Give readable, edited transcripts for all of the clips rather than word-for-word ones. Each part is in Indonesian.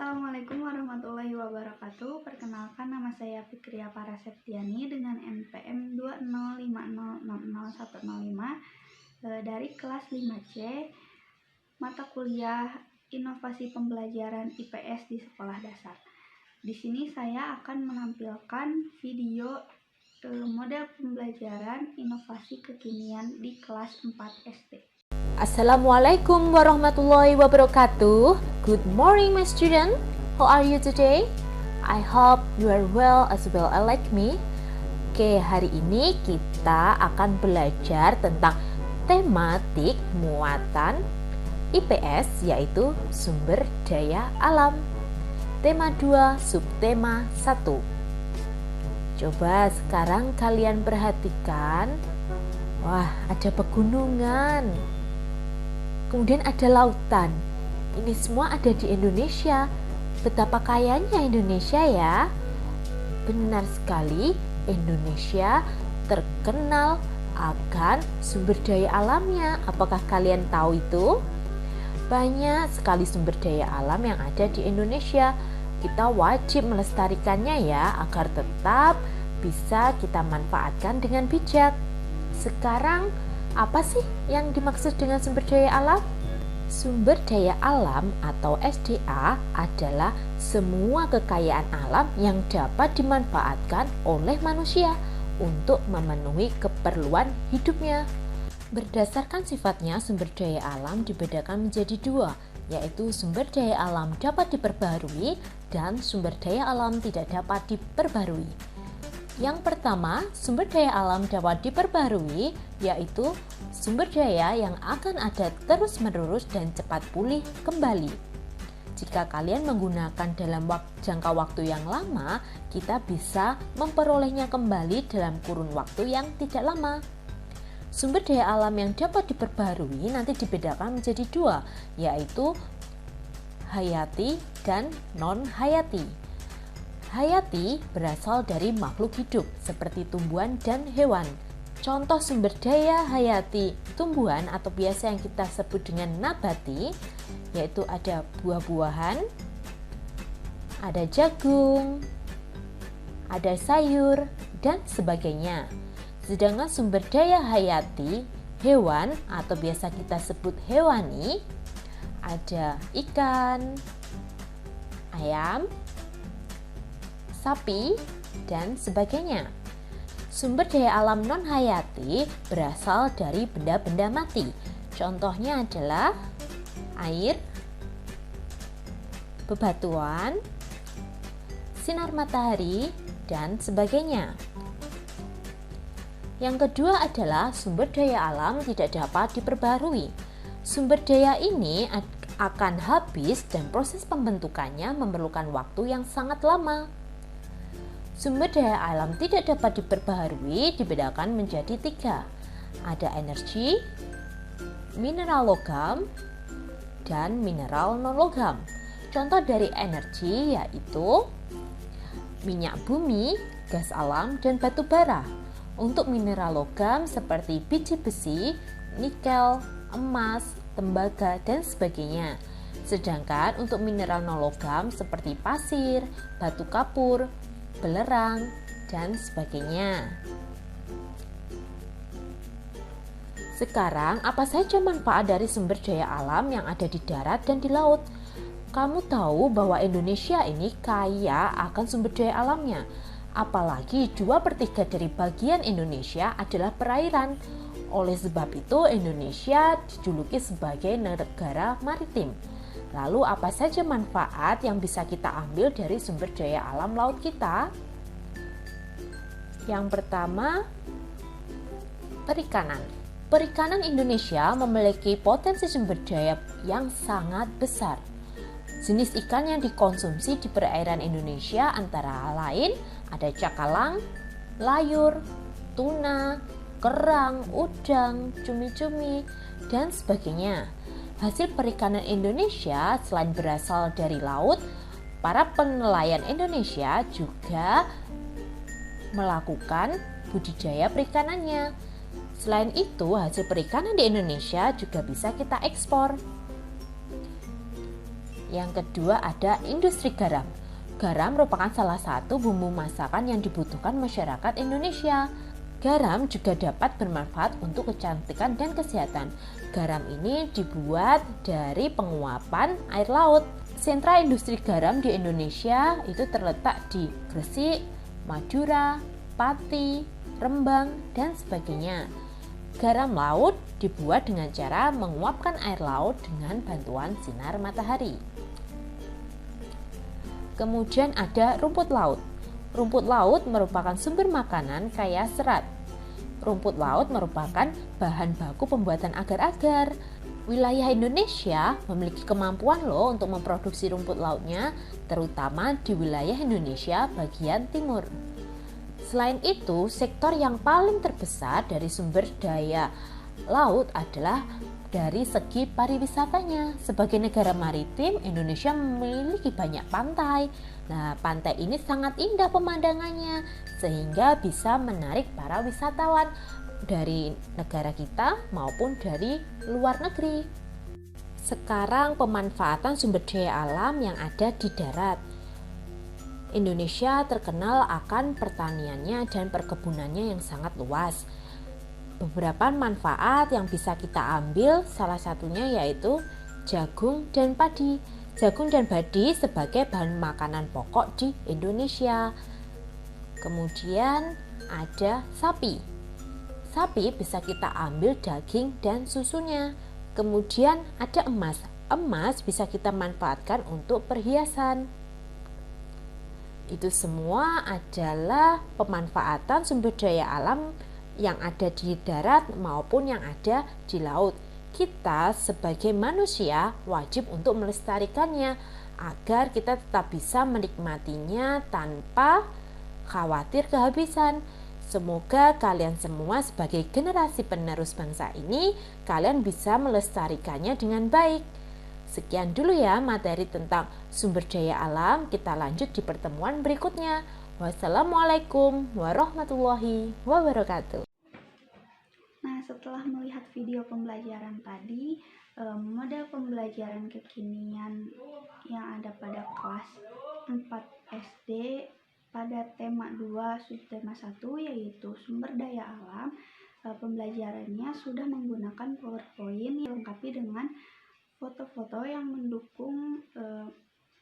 Assalamualaikum warahmatullahi wabarakatuh. Perkenalkan, nama saya Fikria Paraseptiani dengan NPM 20500000105 dari kelas 5C mata kuliah Inovasi Pembelajaran IPS di Sekolah Dasar. Di sini saya akan menampilkan video model pembelajaran inovasi kekinian di kelas 4 SD. Assalamualaikum warahmatullahi wabarakatuh. Good morning my student. How are you today? I hope you are well as well like me. Oke, hari ini kita akan belajar tentang tematik muatan IPS, yaitu sumber daya alam. Tema 2, subtema 1. Coba sekarang kalian perhatikan. Wah, ada pegunungan. Kemudian ada lautan. Ini semua ada di Indonesia. Betapa kayanya Indonesia ya. Benar sekali, Indonesia terkenal akan sumber daya alamnya. Apakah kalian tahu itu? Banyak sekali sumber daya alam yang ada di Indonesia. Kita wajib melestarikannya ya, agar tetap bisa kita manfaatkan dengan bijak. Sekarang, apa sih yang dimaksud dengan sumber daya alam? Sumber daya alam atau SDA adalah semua kekayaan alam yang dapat dimanfaatkan oleh manusia untuk memenuhi keperluan hidupnya. Berdasarkan sifatnya, sumber daya alam dibedakan menjadi dua, yaitu sumber daya alam dapat diperbaharui dan sumber daya alam tidak dapat diperbaharui. Yang pertama, sumber daya alam dapat diperbaharui, yaitu sumber daya yang akan ada terus-menerus dan cepat pulih kembali. Jika kalian menggunakan dalam jangka waktu yang lama, kita bisa memperolehnya kembali dalam kurun waktu yang tidak lama. Sumber daya alam yang dapat diperbaharui nanti dibedakan menjadi dua, yaitu hayati dan non-hayati. Hayati berasal dari makhluk hidup seperti tumbuhan dan hewan. Contoh sumber daya hayati tumbuhan atau biasa yang kita sebut dengan nabati, yaitu ada buah-buahan, ada jagung, ada sayur, dan sebagainya. Sedangkan sumber daya hayati hewan atau biasa kita sebut hewani, ada ikan, ayam, sapi, dan sebagainya. Sumber daya alam non-hayati berasal dari benda-benda mati. Contohnya adalah air, bebatuan, sinar matahari, dan sebagainya. Yang kedua adalah sumber daya alam tidak dapat diperbarui. Sumber daya ini akan habis dan proses pembentukannya memerlukan waktu yang sangat lama. Sumber daya alam tidak dapat diperbaharui dibedakan menjadi tiga. Ada energi, mineral logam, dan mineral non-logam. Contoh dari energi yaitu minyak bumi, gas alam, dan batu bara. Untuk mineral logam seperti biji besi, nikel, emas, tembaga, dan sebagainya. Sedangkan untuk mineral non-logam seperti pasir, batu kapur, belerang, dan sebagainya. Sekarang, apa saja manfaat dari sumber daya alam yang ada di darat dan di laut? Kamu tahu bahwa Indonesia ini kaya akan sumber daya alamnya. Apalagi 2/3 dari bagian Indonesia adalah perairan. Oleh sebab itu, Indonesia dijuluki sebagai negara maritim. Lalu apa saja manfaat yang bisa kita ambil dari sumber daya alam laut kita? Yang pertama, perikanan. Perikanan Indonesia memiliki potensi sumber daya yang sangat besar. Jenis ikan yang dikonsumsi di perairan Indonesia antara lain ada cakalang, layur, tuna, kerang, udang, cumi-cumi, dan sebagainya. Hasil perikanan Indonesia selain berasal dari laut, para penelayan Indonesia juga melakukan budidaya perikanannya. Selain itu, hasil perikanan di Indonesia juga bisa kita ekspor. Yang kedua ada industri garam. Garam merupakan salah satu bumbu masakan yang dibutuhkan masyarakat Indonesia. Garam juga dapat bermanfaat untuk kecantikan dan kesehatan. Garam ini dibuat dari penguapan air laut. Sentra industri garam di Indonesia itu terletak di Gresik, Madura, Pati, Rembang, dan sebagainya. Garam laut dibuat dengan cara menguapkan air laut dengan bantuan sinar matahari. Kemudian ada rumput laut. Rumput laut merupakan sumber makanan kaya serat. Rumput laut merupakan bahan baku pembuatan agar-agar. Wilayah Indonesia memiliki kemampuan untuk memproduksi rumput lautnya, terutama di wilayah Indonesia bagian timur. Selain itu, sektor yang paling terbesar dari sumber daya laut adalah dari segi pariwisatanya. Sebagai negara maritim, Indonesia memiliki banyak pantai. Nah, pantai ini sangat indah pemandangannya sehingga bisa menarik para wisatawan dari negara kita maupun dari luar negeri. Sekarang pemanfaatan sumber daya alam yang ada di darat. Indonesia terkenal akan pertaniannya dan perkebunannya yang sangat luas. Beberapa manfaat yang bisa kita ambil salah satunya yaitu jagung dan padi. Jagung dan padi sebagai bahan makanan pokok di Indonesia. Kemudian ada sapi. Sapi bisa kita ambil daging dan susunya. Kemudian ada emas. Emas bisa kita manfaatkan untuk perhiasan. Itu semua adalah pemanfaatan sumber daya alam yang ada di darat maupun yang ada di laut. Kita sebagai manusia wajib untuk melestarikannya agar kita tetap bisa menikmatinya tanpa khawatir kehabisan. Semoga kalian semua sebagai generasi penerus bangsa ini, kalian bisa melestarikannya dengan baik. Sekian dulu ya materi tentang sumber daya alam. Kita lanjut di pertemuan berikutnya. Wassalamualaikum warahmatullahi wabarakatuh. Nah, setelah melihat video pembelajaran tadi, model pembelajaran kekinian yang ada pada kelas 4 SD pada tema 2 subtema 1 yaitu sumber daya alam, pembelajarannya sudah menggunakan PowerPoint yang dilengkapi dengan foto-foto yang mendukung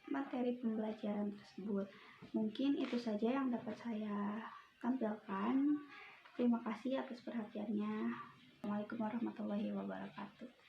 materi pembelajaran tersebut. Mungkin itu saja yang dapat saya tampilkan. Terima kasih atas perhatiannya. Assalamualaikum warahmatullahi wabarakatuh.